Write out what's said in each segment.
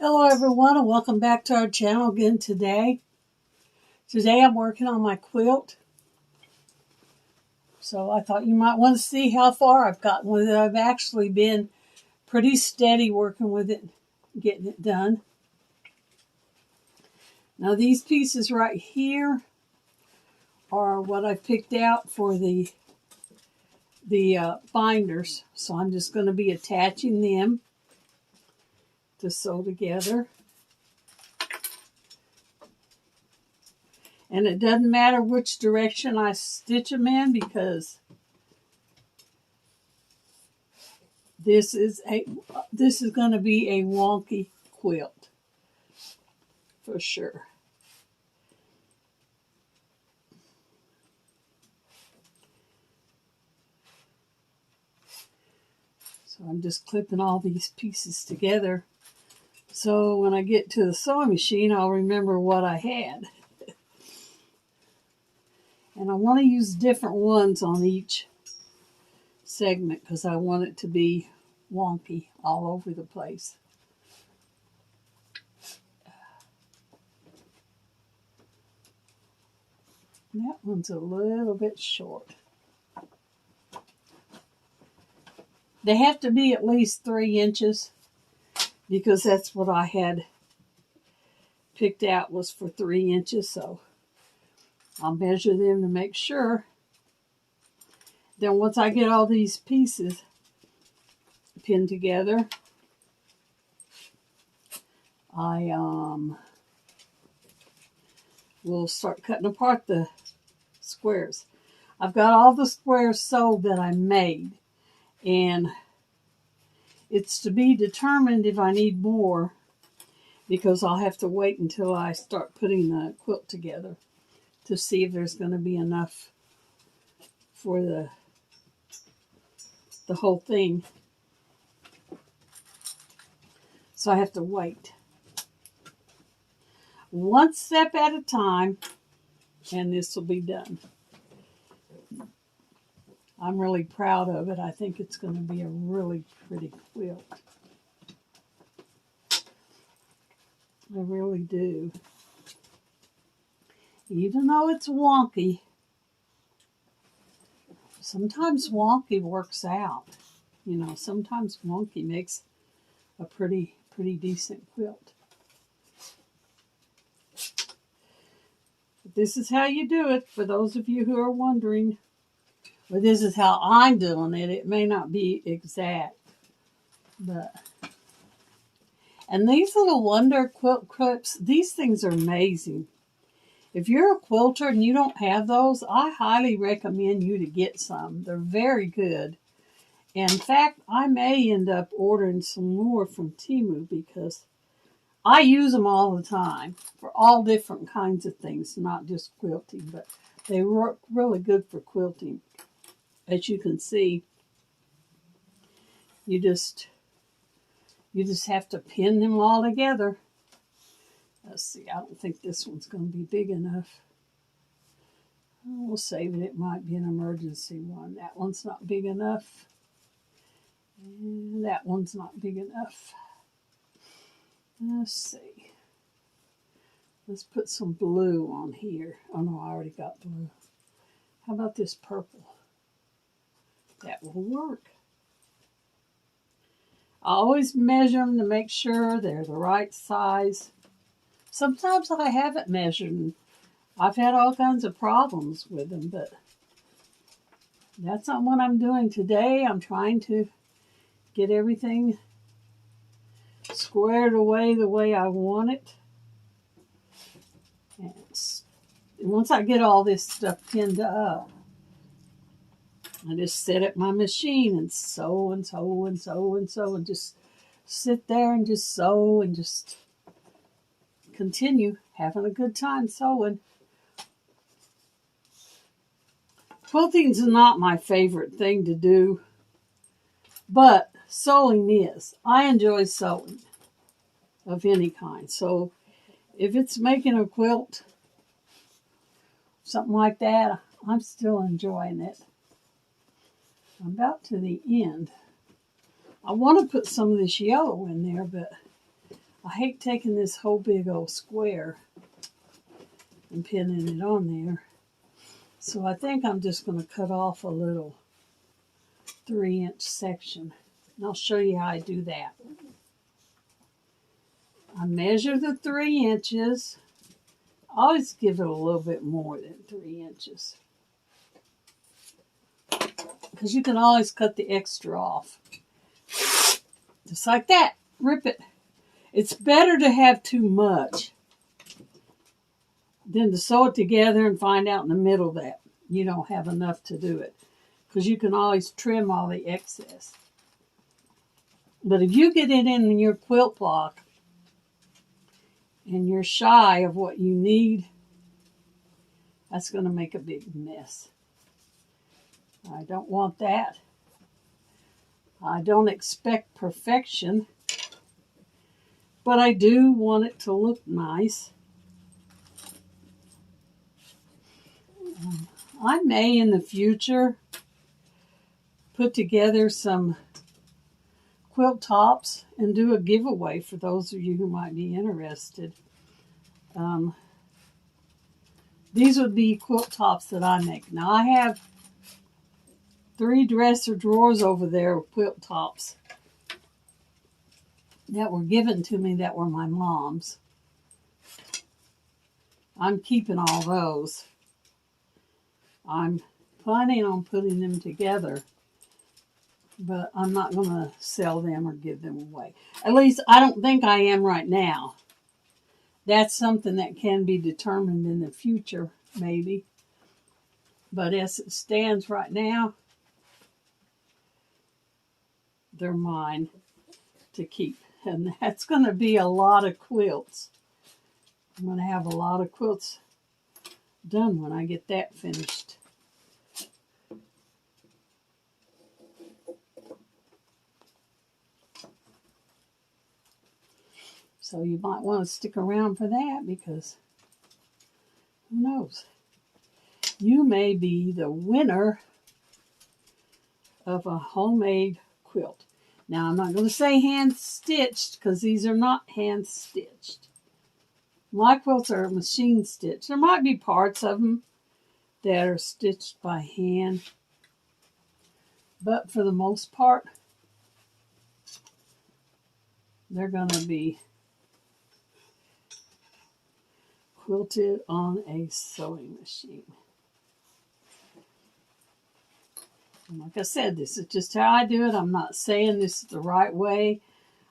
Hello everyone and welcome back to our channel again today. Today I'm working on my quilt. So I thought you might want to see how far I've gotten with it. I've actually been pretty steady working with it, getting it done. Now these pieces right here are what I picked out for the binders. So I'm just going to be attaching them to sew together. And it doesn't matter which direction I stitch them in because this is going to be a wonky quilt for sure. So I'm just clipping all these pieces together. So when I get to the sewing machine, I'll remember what I had. And I want to use different ones on each segment because I want it to be wonky all over the place. And that one's a little bit short. They have to be at least 3 inches because that's what I had picked out was for 3 inches. So I'll measure them to make sure. Then once I get all these pieces pinned together, I will start cutting apart the squares. I've got all the squares sewed that I made, and it's to be determined if I need more because I'll have to wait until I start putting the quilt together to see if there's going to be enough for the whole thing. So I have to wait. One step at a time, and this will be done. I'm really proud of it. I think it's going to be a really pretty quilt. I really do. Even though it's wonky, sometimes wonky works out. You know, sometimes wonky makes a pretty decent quilt. But this is how you do it, for those of you who are wondering. Well, this is how I'm doing it. It may not be exact, but... And these little Wonder quilt clips, these things are amazing. If you're a quilter and you don't have those, I highly recommend you to get some. They're very good. And in fact, I may end up ordering some more from Temu because I use them all the time for all different kinds of things, not just quilting, but they work really good for quilting. As you can see, you just have to pin them all together. Let's see, I don't think this one's going to be big enough. We'll save it. It might be an emergency one. That one's not big enough. And that one's not big enough. Let's see. Let's put some blue on here. Oh no, I already got blue. How about this purple? That will work. I always measure them to make sure they're the right size. Sometimes I haven't measured them. I've had all kinds of problems with them, but that's not what I'm doing today. I'm trying to get everything squared away the way I want it. And once I get all this stuff pinned up, I just sit at my machine and sew and sew and sew and sew and just sit there and just sew and just continue having a good time sewing. Quilting's not my favorite thing to do, but sewing is. I enjoy sewing of any kind. So if it's making a quilt, something like that, I'm still enjoying it. I'm about to the end. I want to put some of this yellow in there, but I hate taking this whole big old square and pinning it on there. So I think I'm just going to cut off a little 3-inch section. And I'll show you how I do that. I measure the 3 inches. I always give it a little bit more than 3 inches. Because you can always cut the extra off. Just like that. Rip it. It's better to have too much than to sew it together and find out in the middle that you don't have enough to do it. Because you can always trim all the excess. But if you get it in your quilt block and you're shy of what you need, that's going to make a big mess. I don't want that. I don't expect perfection, but I do want it to look nice. I may in the future put together some quilt tops and do a giveaway for those of you who might be interested. These would be quilt tops that I make. Now I have 3 dresser drawers over there with quilt tops that were given to me that were my mom's. I'm keeping all those. I'm planning on putting them together, but I'm not going to sell them or give them away. At least I don't think I am right now. That's something that can be determined in the future, maybe. But as it stands right now, they're mine to keep. And that's going to be a lot of quilts. I'm going to have a lot of quilts done when I get that finished. So you might want to stick around for that, because who knows? You may be the winner of a homemade quilt. Now, I'm not going to say hand-stitched, because these are not hand-stitched. My quilts are machine-stitched. There might be parts of them that are stitched by hand, but for the most part, they're going to be quilted on a sewing machine. And like I said, this is just how I do it. I'm not saying this is the right way.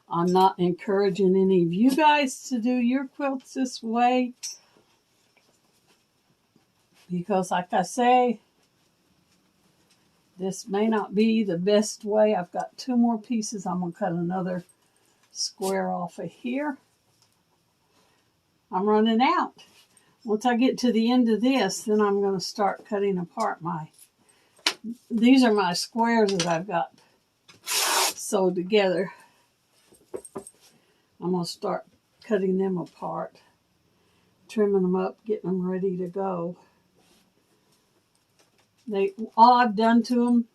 I'm not encouraging any of you guys to do your quilts this way, because like I say, this may not be the best way. I've got 2 more pieces. I'm going to cut another square off of here. I'm running out. Once I get to the end of this, then I'm going to start cutting apart these are my squares that I've got sewed together. I'm going to start cutting them apart, trimming them up, getting them ready to go. All I've done to them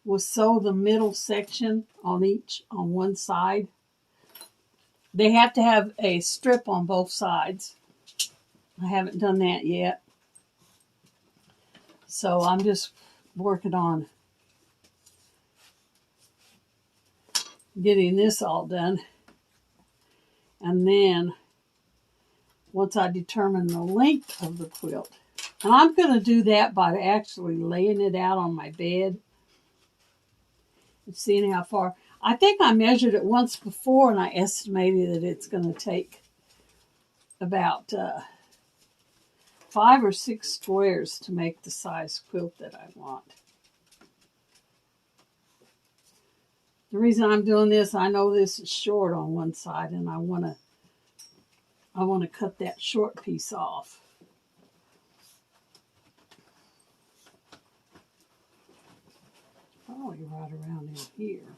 was sew the middle section on one side. They have to have a strip on both sides. I haven't done that yet. So I'm just working on getting this all done. And then once I determine the length of the quilt, and I'm going to do that by actually laying it out on my bed and seeing how far. I think I measured it once before, and I estimated that it's going to take about 5 or 6 squares to make the size quilt that I want. The reason I'm doing this, I know this is short on one side, and I want to cut that short piece off. Probably right around in here.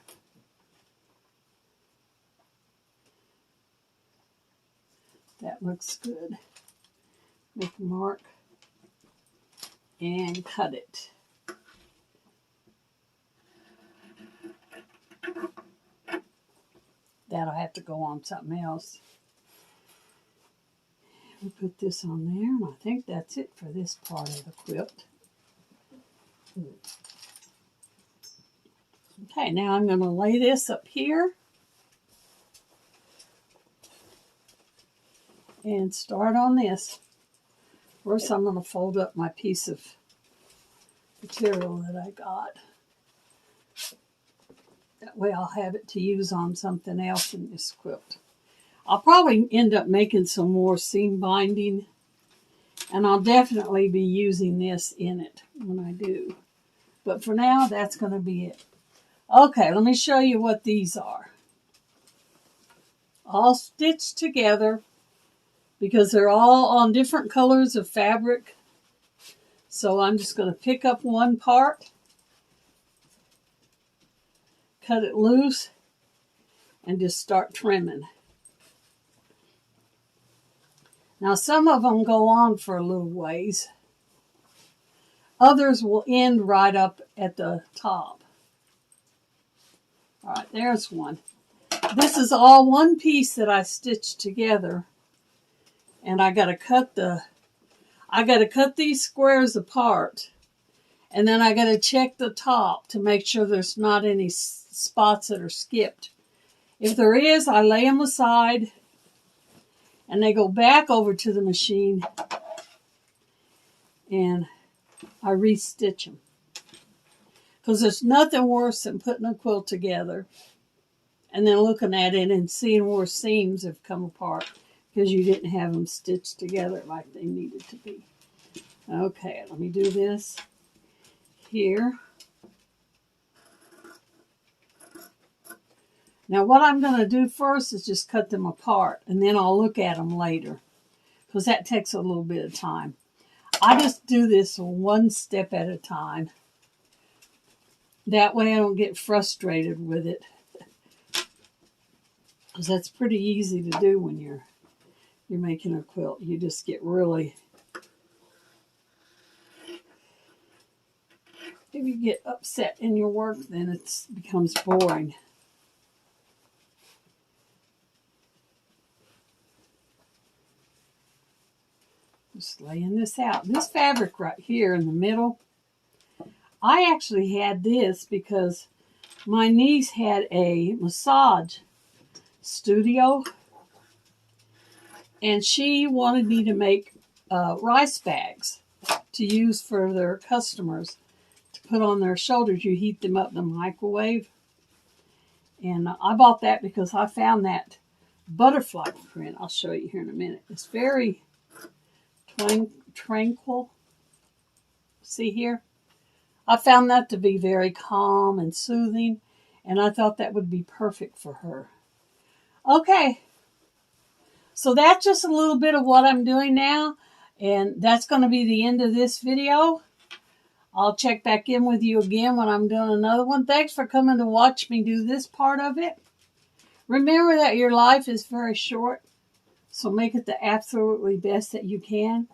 That looks good. Make a mark and cut it. that'll have to go on something else. We'll put this on there, and I think that's it for this part of the quilt. Okay, now I'm going to lay this up here and start on this. First, I'm going to fold up my piece of material that I got. That way I'll have it to use on something else in this quilt. I'll probably end up making some more seam binding, and I'll definitely be using this in it when I do. But for now, that's going to be it. Okay, let me show you what these are. All stitched together because they're all on different colors of fabric. So I'm just going to pick up one part, cut it loose, and just start trimming. Now some of them go on for a little ways. Others will end right up at the top. All right, there's one. This is all one piece that I stitched together, and I got to cut these squares apart, and then I got to check the top to make sure there's not any spots that are skipped. If there is, I lay them aside, and they go back over to the machine, and I restitch them. Because there's nothing worse than putting a quilt together and then looking at it and seeing where seams have come apart because you didn't have them stitched together like they needed to be. Okay, let me do this here. Now what I'm going to do first is just cut them apart, and then I'll look at them later because that takes a little bit of time. I just do this one step at a time. That way I don't get frustrated with it. Because that's pretty easy to do when you're making a quilt. You just get really... If you get upset in your work, then it becomes boring. Just laying this out. This fabric right here in the middle, I actually had this because my niece had a massage studio, and she wanted me to make rice bags to use for their customers to put on their shoulders. You heat them up in the microwave. And I bought that because I found that butterfly print. I'll show you here in a minute. It's very tranquil. See here? I found that to be very calm and soothing, and I thought that would be perfect for her. Okay, so that's just a little bit of what I'm doing now, and that's going to be the end of this video. I'll check back in with you again when I'm doing another one. Thanks for coming to watch me do this part of it. Remember that your life is very short, so make it the absolutely best that you can.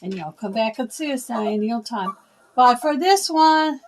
And y'all come back and see us at any old time. Bye for this one.